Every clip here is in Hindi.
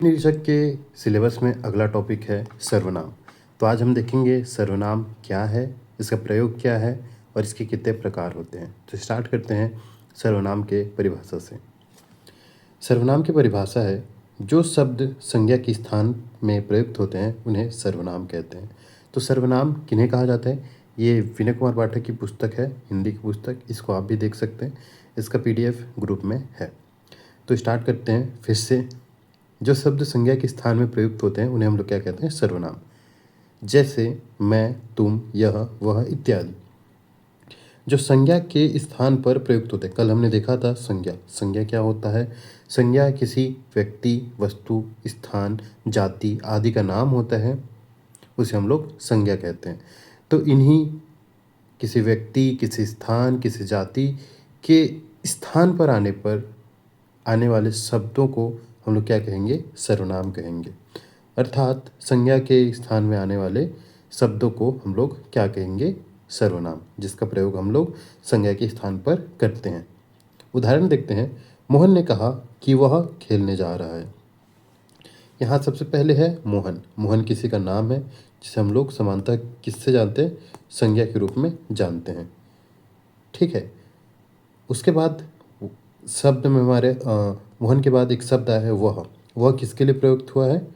निरीक्षक के सिलेबस में अगला टॉपिक है सर्वनाम। तो आज हम देखेंगे सर्वनाम क्या है, इसका प्रयोग क्या है और इसके कितने प्रकार होते हैं। तो स्टार्ट करते हैं सर्वनाम के परिभाषा से। सर्वनाम की परिभाषा है जो शब्द संज्ञा के स्थान में प्रयुक्त होते हैं उन्हें सर्वनाम कहते हैं। तो सर्वनाम किन्हें कहा जाता है, ये विनय कुमार पाठक की पुस्तक है, हिंदी की पुस्तक, इसको आप भी देख सकते हैं, इसका PDF ग्रुप में है। तो स्टार्ट करते हैं फिर से। जो शब्द संज्ञा के स्थान में प्रयुक्त होते हैं उन्हें हम लोग क्या कहते हैं, सर्वनाम। जैसे मैं, तुम, यह, वह इत्यादि। जो संज्ञा के स्थान पर प्रयुक्त होते हैं, कल हमने देखा था संज्ञा। संज्ञा क्या होता है, संज्ञा किसी व्यक्ति, वस्तु, स्थान, जाति आदि का नाम होता है, उसे हम लोग संज्ञा कहते हैं। तो इन्हीं किसी व्यक्ति, किसी स्थान, किसी जाति के स्थान पर आने वाले शब्दों को हम लोग क्या कहेंगे, सर्वनाम कहेंगे। अर्थात संज्ञा के स्थान में आने वाले शब्दों को हम लोग क्या कहेंगे, सर्वनाम, जिसका प्रयोग हम लोग संज्ञा के स्थान पर करते हैं। उदाहरण देखते हैं। मोहन ने कहा कि वह खेलने जा रहा है। यहाँ सबसे पहले है मोहन। मोहन किसी का नाम है जिसे हम लोग समानतः किससे जानते हैं, संज्ञा के रूप में जानते हैं। ठीक है। उसके बाद शब्द में हमारे मोहन के बाद एक शब्द आया है वह किसके लिए प्रयुक्त हुआ है,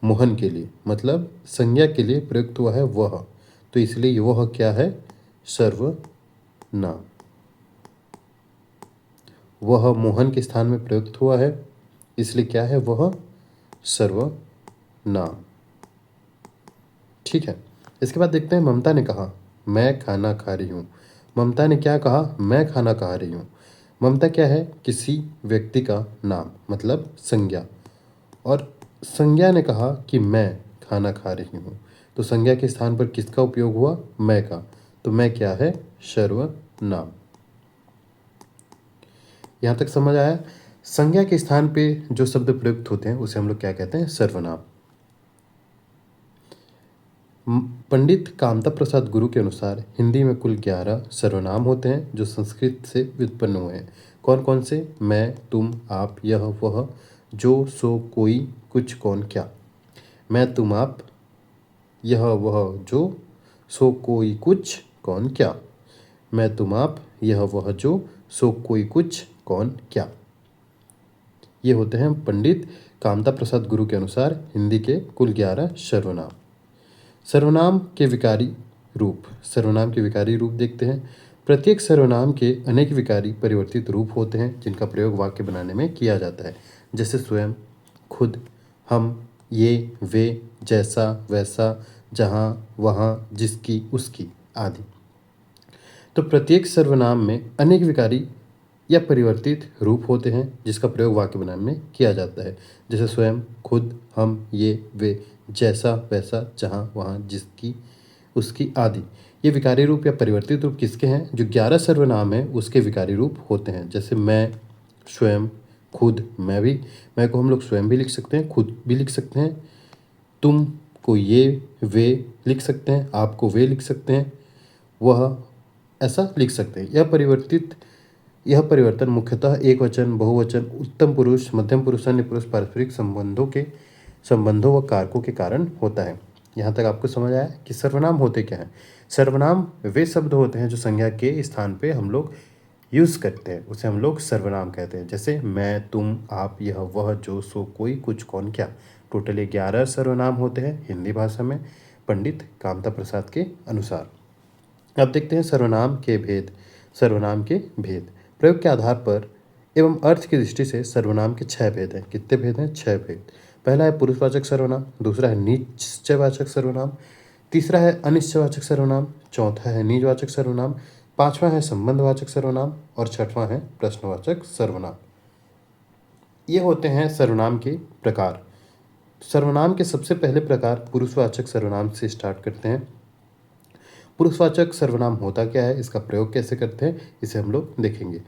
मोहन के लिए, मतलब संज्ञा के लिए प्रयुक्त हुआ है वह। तो इसलिए वह क्या है, सर्वनाम। वह मोहन के स्थान में प्रयुक्त हुआ है, इसलिए क्या है, वह सर्वनाम। ठीक है। इसके बाद देखते हैं। ममता ने कहा मैं खाना खा रही हूँ। ममता ने क्या कहा, मैं खाना खा रही हूँ। ममता क्या है, किसी व्यक्ति का नाम, मतलब संज्ञा। और संज्ञा ने कहा कि मैं खाना खा रही हूँ, तो संज्ञा के स्थान पर किसका उपयोग हुआ, मैं का। तो मैं क्या है, सर्वनाम। यहाँ तक समझ आया। संज्ञा के स्थान पे जो शब्द प्रयुक्त होते हैं उसे हम लोग क्या कहते हैं, सर्वनाम। पंडित कामता प्रसाद गुरु के अनुसार हिंदी में कुल 11 सर्वनाम होते हैं जो संस्कृत से व्युत्पन्न हुए हैं। कौन कौन से, मैं, तुम, आप, यह, वह, जो, सो, कोई, कुछ, कौन, क्या। मैं, तुम, आप, यह, वह, जो, सो, कोई, कुछ, कौन, क्या। मैं, तुम, आप, यह, वह, जो, सो, कोई, कुछ, कौन, क्या। ये होते हैं पंडित कामता प्रसाद गुरु के अनुसार हिंदी के कुल 11 सर्वनाम। सर्वनाम के विकारी रूप। सर्वनाम के विकारी रूप देखते हैं। प्रत्येक सर्वनाम के अनेक विकारी परिवर्तित रूप होते हैं जिनका प्रयोग वाक्य बनाने में किया जाता है। जैसे स्वयं, खुद, हम, ये, वे, जैसा, वैसा, जहाँ, वहाँ, जिसकी, उसकी आदि। तो प्रत्येक सर्वनाम में अनेक विकारी या परिवर्तित रूप होते हैं जिसका प्रयोग वाक्य बनाने में किया जाता है। जैसे स्वयं, खुद, हम, ये, वे, जैसा, वैसा, जहाँ, वहाँ, जिसकी, उसकी आदि। ये विकारी रूप या परिवर्तित रूप किसके हैं, जो 11 सर्वनाम है उसके विकारी रूप होते हैं। जैसे मैं, स्वयं, खुद, मैं को हम लोग स्वयं भी लिख सकते हैं, खुद भी लिख सकते हैं, तुम को ये, वे लिख सकते हैं, आपको वे लिख सकते हैं, वह ऐसा लिख सकते हैं। यह परिवर्तन मुख्यतः एक वचन, बहुवचन, उत्तम पुरुष, मध्यम पुरुष, अन्य पुरुष, पारस्परिक संबंधों व कारकों के कारण होता है। यहाँ तक आपको समझ आया कि सर्वनाम होते क्या हैं। सर्वनाम वे शब्द होते हैं जो संज्ञा के स्थान पे हम लोग यूज़ करते हैं, उसे हम लोग सर्वनाम कहते हैं। जैसे मैं, तुम, आप, यह, वह, जो, सो, कोई, कुछ, कौन, क्या। टोटल 11 सर्वनाम होते हैं हिंदी भाषा में पंडित कामता प्रसाद के अनुसार। अब देखते हैं सर्वनाम के भेद। सर्वनाम के भेद प्रयोग के आधार पर एवं अर्थ की दृष्टि से सर्वनाम के 6 भेद हैं। कितने भेद हैं, 6 भेद। पहला है पुरुषवाचक सर्वनाम, दूसरा है निश्चयवाचक सर्वनाम, तीसरा है अनिश्चयवाचक सर्वनाम, चौथा है निजवाचक सर्वनाम, पांचवा है संबंधवाचक सर्वनाम और छठवां है प्रश्नवाचक सर्वनाम। ये होते हैं सर्वनाम के प्रकार। सर्वनाम के सबसे पहले प्रकार पुरुषवाचक सर्वनाम से स्टार्ट करते हैं। पुरुषवाचक सर्वनाम होता क्या है, इसका प्रयोग कैसे करते हैं, इसे हम लोग देखेंगे।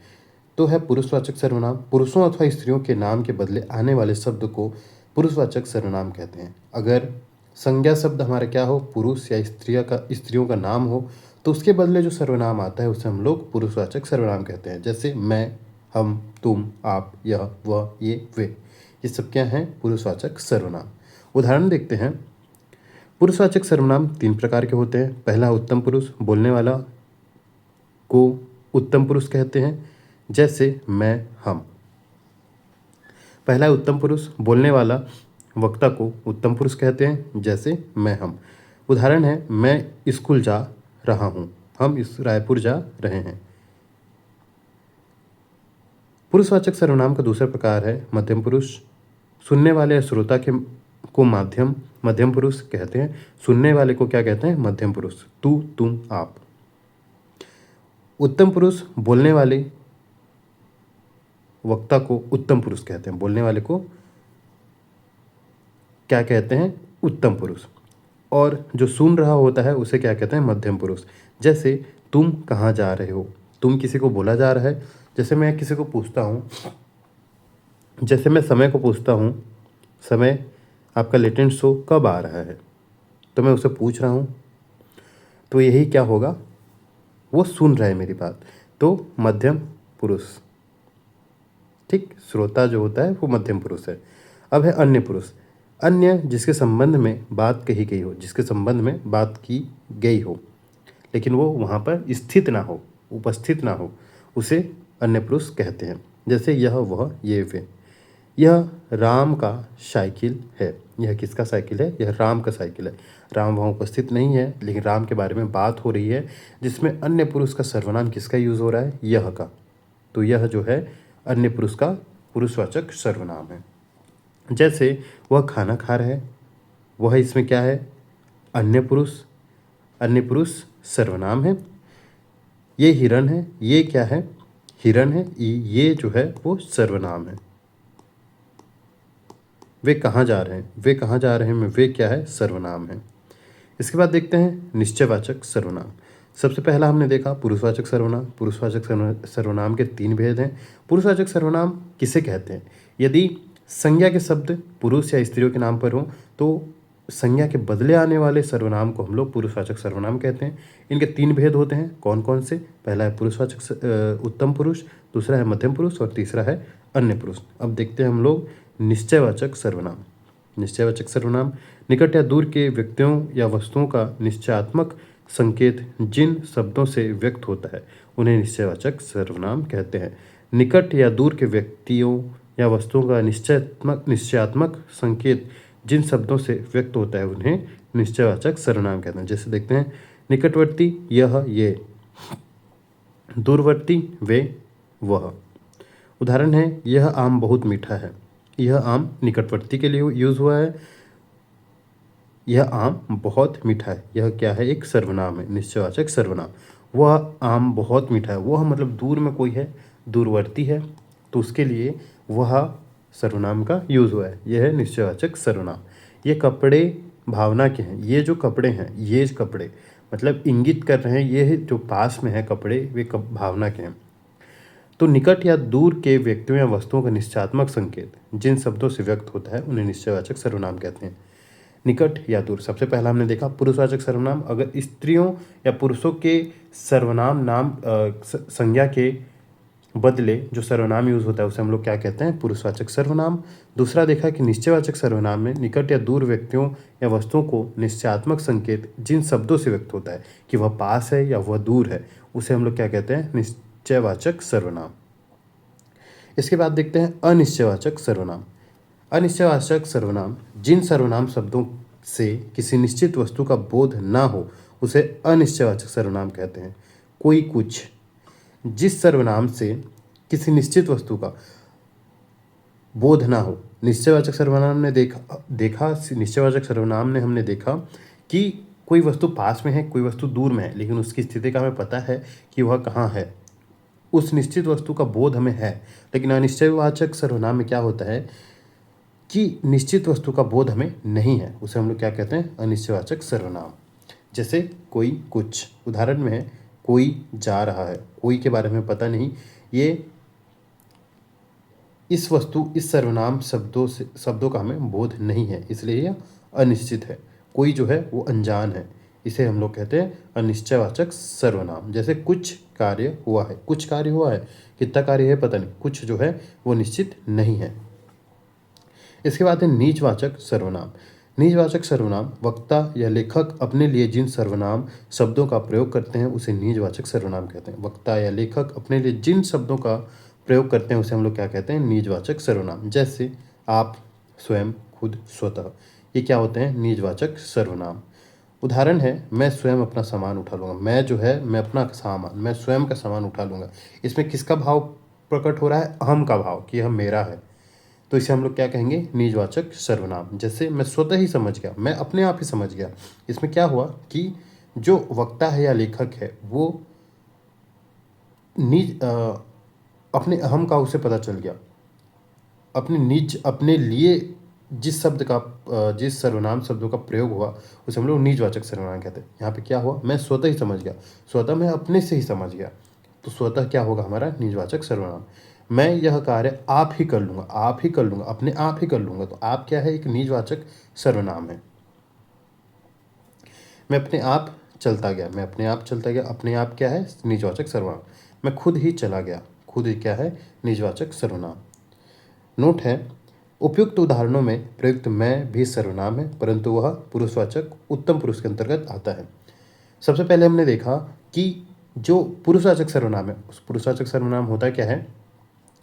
तो है पुरुषवाचक सर्वनाम। पुरुषों अथवा स्त्रियों के नाम के बदले आने वाले शब्द को पुरुषवाचक सर्वनाम कहते हैं। अगर संज्ञा शब्द हमारा क्या हो, पुरुष या स्त्रियों का नाम हो, तो उसके बदले जो सर्वनाम आता है उसे हम लोग पुरुषवाचक सर्वनाम कहते हैं। जैसे मैं, हम, तुम, आप, यह, वह, ये, वे। ये सब क्या हैं? पुरुषवाचक सर्वनाम। उदाहरण देखते हैं। पुरुषवाचक सर्वनाम 3 प्रकार के होते हैं। पहला उत्तम पुरुष, बोलने वाला को उत्तम पुरुष कहते हैं, जैसे मैं, हम। पहला उत्तम पुरुष, बोलने वाला वक्ता को उत्तम पुरुष कहते हैं, जैसे मैं, हम। उदाहरण है, मैं स्कूल जा रहा हूँ, हम इस रायपुर जा रहे हैं। पुरुषवाचक सर्वनाम का दूसरा प्रकार है मध्यम पुरुष। सुनने वाले या श्रोता के को मध्यम पुरुष कहते हैं। सुनने वाले को क्या कहते हैं? मध्यम पुरुष। तू, तुम, आप। उत्तम पुरुष, बोलने वाले वक्ता को उत्तम पुरुष कहते हैं। बोलने वाले को क्या कहते हैं? उत्तम पुरुष। और जो सुन रहा होता है उसे क्या कहते हैं? मध्यम पुरुष। जैसे तुम कहाँ जा रहे हो, तुम किसी को बोला जा रहा है। जैसे मैं किसी को पूछता हूँ, जैसे मैं समय को पूछता हूँ, समय आपका लेटेंट शो कब आ रहा है, तो मैं उसे पूछ रहा हूँ, तो यही क्या होगा? वो सुन रहा है मेरी बात, तो मध्यम पुरुष। ठीक, श्रोता जो होता है वो मध्यम पुरुष है। अब है अन्य पुरुष। अन्य जिसके संबंध में बात कही गई हो, जिसके संबंध में बात की गई हो लेकिन वो वहाँ पर स्थित ना हो, उपस्थित ना हो, उसे अन्य पुरुष कहते हैं। जैसे यह, वह, ये, वे। यह राम का साइकिल है। यह किसका साइकिल है? यह राम का साइकिल है। राम वहाँ उपस्थित नहीं है लेकिन राम के बारे में बात हो रही है, जिसमें अन्य पुरुष का सर्वनाम किसका यूज़ हो रहा है? यह का। तो यह जो है अन्य पुरुष का पुरुषवाचक सर्वनाम है। जैसे वह खाना खा रहा है, वह इसमें क्या है? अन्य पुरुष। अन्य पुरुष सर्वनाम है। ये हिरण है, ये क्या है? हिरण है। ये जो है वो सर्वनाम है। वे कहाँ जा रहे हैं, वे कहाँ जा रहे हैं में वे क्या है? सर्वनाम है। इसके बाद देखते हैं निश्चयवाचक सर्वनाम। सबसे पहला हमने देखा पुरुषवाचक सर्वनाम। पुरुषवाचक सर्वनाम के 3 भेद हैं। पुरुषवाचक सर्वनाम किसे कहते हैं? यदि संज्ञा के शब्द पुरुष या स्त्रियों के नाम पर हो तो संज्ञा के बदले आने वाले सर्वनाम को हम लोग पुरुषवाचक सर्वनाम कहते हैं। इनके 3 भेद होते हैं। कौन कौन से? पहला है पुरुषवाचक उत्तम पुरुष, दूसरा है मध्यम पुरुष और तीसरा है अन्य पुरुष। अब देखते हैं हम लोग निश्चयवाचक सर्वनाम। निश्चयवाचक सर्वनाम निकट या दूर के व्यक्तियों या वस्तुओं का निश्चयात्मक संकेत जिन शब्दों से व्यक्त होता है उन्हें निश्चयवाचक सर्वनाम कहते हैं। निकट या दूर के व्यक्तियों या वस्तुओं का निश्चयात्मक संकेत जिन शब्दों से व्यक्त होता है उन्हें निश्चयवाचक सर्वनाम कहते हैं। जैसे देखते हैं, निकटवर्ती यह, ये। दूरवर्ती वे, वह। उदाहरण है, यह आम बहुत मीठा है। यह आम निकटवर्ती के लिए यूज़ हुआ है। यह आम बहुत मीठा है, यह क्या है? एक सर्वनाम है, निश्चयवाचक सर्वनाम। वह आम बहुत मीठा है, वह मतलब दूर में कोई है, दूरवर्ती है, तो उसके लिए वह सर्वनाम का यूज़ हुआ है। यह है निश्चयवाचक सर्वनाम। ये कपड़े भावना के हैं। ये जो कपड़े हैं, ये कपड़े मतलब इंगित कर रहे हैं ये जो पास में है कपड़े, वे भावना के हैं। तो निकट या दूर के व्यक्तियों या वस्तुओं का निश्चयात्मक संकेत जिन शब्दों से व्यक्त होता है उन्हें निश्चयवाचक सर्वनाम कहते हैं। निकट या दूर, सबसे पहला हमने देखा पुरुषवाचक सर्वनाम। अगर स्त्रियों या पुरुषों के सर्वनाम नाम संज्ञा के बदले जो सर्वनाम यूज़ होता है उसे हम लोग क्या कहते हैं? पुरुषवाचक सर्वनाम। दूसरा देखा कि निश्चयवाचक सर्वनाम में निकट या दूर व्यक्तियों या वस्तुओं को निश्चयात्मक संकेत जिन शब्दों से व्यक्त होता है कि वह पास है या वह दूर है, उसे हम लोग क्या कहते हैं? निश्चयवाचक सर्वनाम। इसके बाद देखते हैं अनिश्चयवाचक सर्वनाम। अनिश्चयवाचक सर्वनाम जिन सर्वनाम शब्दों से किसी निश्चित वस्तु का बोध ना हो उसे अनिश्चयवाचक सर्वनाम कहते हैं। कोई, कुछ। जिस सर्वनाम से किसी निश्चित वस्तु का बोध ना हो। निश्चयवाचक सर्वनाम ने देखा निश्चयवाचक सर्वनाम ने हमने देखा कि कोई वस्तु पास में है, कोई वस्तु दूर में है, लेकिन उसकी स्थिति का हमें पता है कि वह कहाँ है। उस निश्चित वस्तु का बोध हमें है। लेकिन अनिश्चयवाचक सर्वनाम में क्या होता है कि निश्चित वस्तु का बोध हमें नहीं है, उसे हम लोग क्या कहते हैं? अनिश्चयवाचक सर्वनाम। जैसे कोई, कुछ। उदाहरण में है, कोई जा रहा है, कोई के बारे में पता नहीं, ये इस वस्तु, इस सर्वनाम शब्दों का हमें बोध नहीं है, इसलिए यह अनिश्चित है। कोई जो है वो अनजान है, इसे हम लोग कहते हैं अनिश्चयवाचक सर्वनाम। जैसे कुछ कार्य हुआ है, कुछ कार्य हुआ है, कितना कार्य है पता नहीं, कुछ जो है वो निश्चित नहीं है। इसके बाद है नीचवाचक सर्वनाम। नीचवाचक सर्वनाम वक्ता या लेखक अपने लिए जिन सर्वनाम शब्दों का प्रयोग करते हैं उसे नीचवाचक सर्वनाम कहते हैं। वक्ता या लेखक अपने लिए जिन शब्दों का प्रयोग करते हैं उसे हम लोग क्या कहते हैं? नीचवाचक सर्वनाम। जैसे आप, स्वयं, खुद, स्वतः, ये क्या होते हैं? नीचवाचक सर्वनाम। उदाहरण है, मैं स्वयं अपना सामान उठा लूँगा। मैं जो है, मैं अपना सामान, मैं स्वयं का सामान उठा लूँगा। इसमें किसका भाव प्रकट हो रहा है? अहम का भाव, कि यह मेरा है। तो इसे हम लोग क्या कहेंगे? निजवाचक सर्वनाम। जैसे मैं स्वतः ही समझ गया, मैं अपने आप ही समझ गया। इसमें क्या हुआ कि जो वक्ता है या लेखक है वो अपने अहम का उसे पता चल गया। अपने निज, अपने लिए जिस शब्द का जिस सर्वनाम शब्दों का प्रयोग हुआ उसे हम लोग निजवाचक सर्वनाम कहते हैं। यहाँ पे क्या हुआ? मैं स्वतः ही समझ गया, स्वतः मैं अपने से ही समझ गया, तो स्वतः क्या होगा हमारा? निजवाचक सर्वनाम। मैं यह कार्य आप ही कर लूँगा, आप ही कर लूँगा, अपने आप ही कर लूँगा, तो आप क्या है? एक निजवाचक सर्वनाम है। मैं अपने आप चलता गया, मैं अपने आप चलता गया, अपने आप क्या है? निजवाचक सर्वनाम। मैं खुद ही चला गया, खुद ही क्या है? निजवाचक सर्वनाम। नोट है, उपयुक्त उदाहरणों में प्रयुक्त मैं भी सर्वनाम है, परंतु वह पुरुषवाचक उत्तम पुरुष के अंतर्गत आता है। सबसे पहले हमने देखा कि जो पुरुषवाचक सर्वनाम है, उस पुरुषवाचक सर्वनाम होता क्या है?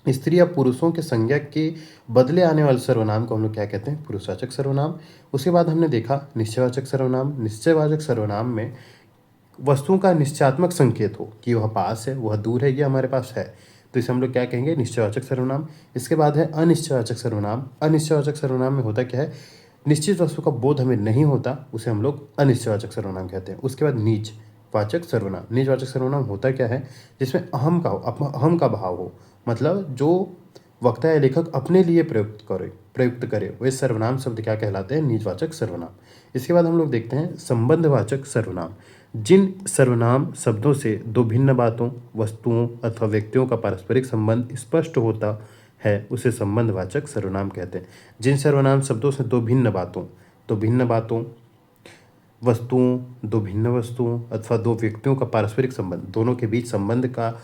स्त्री या पुरुषों के संज्ञा के बदले आने वाले सर्वनाम को हम लोग क्या कहते हैं? पुरुषवाचक सर्वनाम। उसके बाद हमने देखा निश्चयवाचक सर्वनाम। निश्चयवाचक सर्वनाम में वस्तुओं का निश्चयात्मक संकेत हो कि वह पास है, वह दूर है, ये हमारे पास है, तो इसे हम लोग क्या कहेंगे? निश्चयवाचक सर्वनाम। इसके बाद है अनिश्चयवाचक सर्वनाम। अनिश्चयवाचक सर्वनाम में होता क्या है? निश्चित वस्तु का बोध हमें नहीं होता, उसे हम लोग अनिश्चयवाचक सर्वनाम कहते हैं। उसके बाद नीचवाचक सर्वनाम। नीचवाचक सर्वनाम होता क्या है? जिसमें अहम का अहम का भाव हो, मतलब जो वक्ता या लेखक अपने लिए प्रयुक्त करे वे सर्वनाम शब्द क्या कहलाते हैं? नीचवाचक सर्वनाम। इसके बाद हम लोग देखते हैं संबंधवाचक सर्वनाम। जिन सर्वनाम शब्दों से दो भिन्न बातों, वस्तुओं अथवा व्यक्तियों का पारस्परिक संबंध स्पष्ट होता है उसे संबंधवाचक सर्वनाम कहते हैं। जिन सर्वनाम शब्दों से दो भिन्न बातों, वस्तुओं, दो भिन्न वस्तुओं अथवा दो व्यक्तियों का पारस्परिक संबंध, दोनों के बीच संबंध का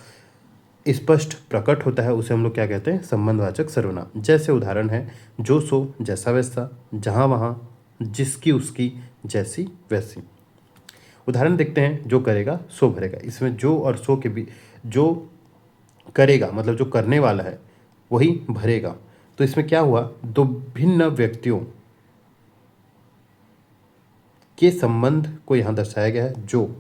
स्पष्ट प्रकट होता है उसे हम लोग क्या कहते हैं? संबंधवाचक सर्वनाम। जैसे उदाहरण है, जो सो, जैसा वैसा, जहाँ वहाँ, जिसकी उसकी, जैसी वैसी। उदाहरण देखते हैं, जो करेगा सो भरेगा। इसमें जो और सो के बीच, जो करेगा मतलब जो करने वाला है वही भरेगा, तो इसमें क्या हुआ? दो भिन्न व्यक्तियों के संबंध को यहाँ दर्शाया गया है, जो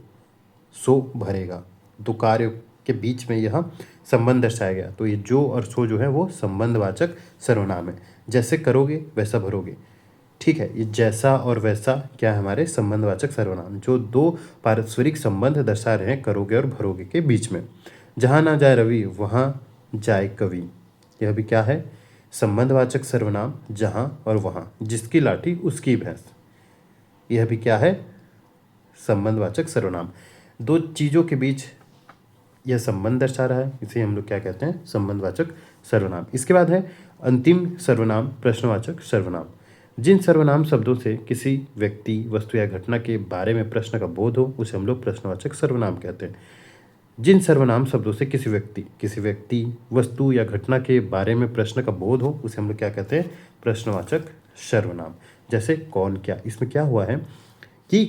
सो भरेगा। दो कार्यों के बीच में यह संबंध दर्शाया गया, तो ये जो और सो जो है वो संबंधवाचक सर्वनाम है। जैसे करोगे वैसा भरोगे, ठीक है। ये जैसा और वैसा क्या है? हमारे संबंधवाचक सर्वनाम, जो दो पारस्परिक संबंध दर्शा रहे हैं करोगे और भरोगे के बीच में। जहाँ ना जाए रवि वहाँ जाए कवि, यह भी क्या है? संबंधवाचक सर्वनाम। जहाँ और वहाँ, जिसकी लाठी उसकी भैंस, यह भी क्या है? संबंधवाचक सर्वनाम। दो चीज़ों के बीच यह संबंध दर्शा रहा है, इसे हम लोग क्या कहते हैं? संबंधवाचक सर्वनाम। इसके बाद है अंतिम सर्वनाम, प्रश्नवाचक सर्वनाम। जिन सर्वनाम शब्दों से किसी व्यक्ति, वस्तु या घटना के बारे में प्रश्न का बोध हो उसे हम लोग प्रश्नवाचक सर्वनाम कहते हैं। जिन सर्वनाम शब्दों से किसी व्यक्ति, वस्तु या घटना के बारे में प्रश्न का बोध हो उसे हम लोग क्या कहते हैं? प्रश्नवाचक सर्वनाम। जैसे कौन, क्या, इसमें क्या हुआ है कि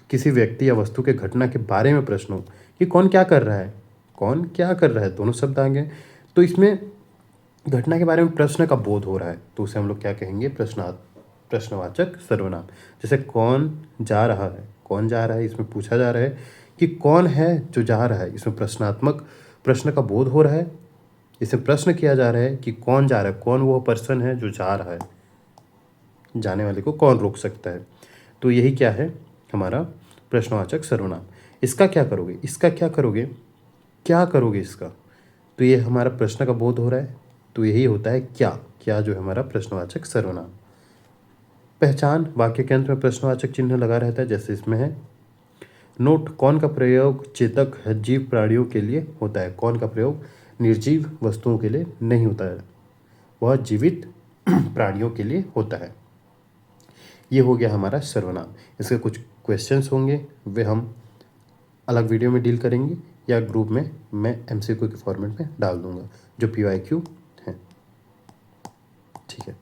किसी व्यक्ति या वस्तु के घटना के बारे में प्रश्न हो कि कौन क्या कर रहा है, कौन क्या कर रहा है, दोनों शब्द आ गए, तो इसमें घटना के बारे में प्रश्न का बोध हो रहा है, तो उसे हम लोग क्या कहेंगे? प्रश्नवाचक सर्वनाम। जैसे कौन जा रहा है, कौन जा रहा है, इसमें पूछा जा रहा है कि कौन है जो जा रहा है, इसमें प्रश्नात्मक प्रश्न का बोध हो रहा है। इसमें प्रश्न किया जा रहा है कि कौन जा रहा है, कौन वो पर्सन है जो जा रहा है, जाने वाले को कौन रोक सकता है, तो यही क्या है? हमारा प्रश्नवाचक सर्वनाम। इसका क्या करोगे, इसका क्या करोगे, क्या करोगे इसका, तो ये हमारा प्रश्न का बोध हो रहा है, तो यही होता है क्या जो है हमारा प्रश्नवाचक सर्वनाम। पहचान, वाक्य के अंत में प्रश्नवाचक चिन्ह लगा रहता है, जैसे इसमें है। नोट, कौन का प्रयोग चेतक जीव प्राणियों के लिए होता है, कौन का प्रयोग निर्जीव वस्तुओं के लिए नहीं होता है, वह जीवित प्राणियों के लिए होता है। ये हो गया हमारा सर्वनाम। इसके कुछ क्वेश्चंस होंगे, वे हम अलग वीडियो में डील करेंगे या ग्रुप में मैं MCQ के फॉर्मेट में डाल दूंगा जो PYQ है, ठीक है।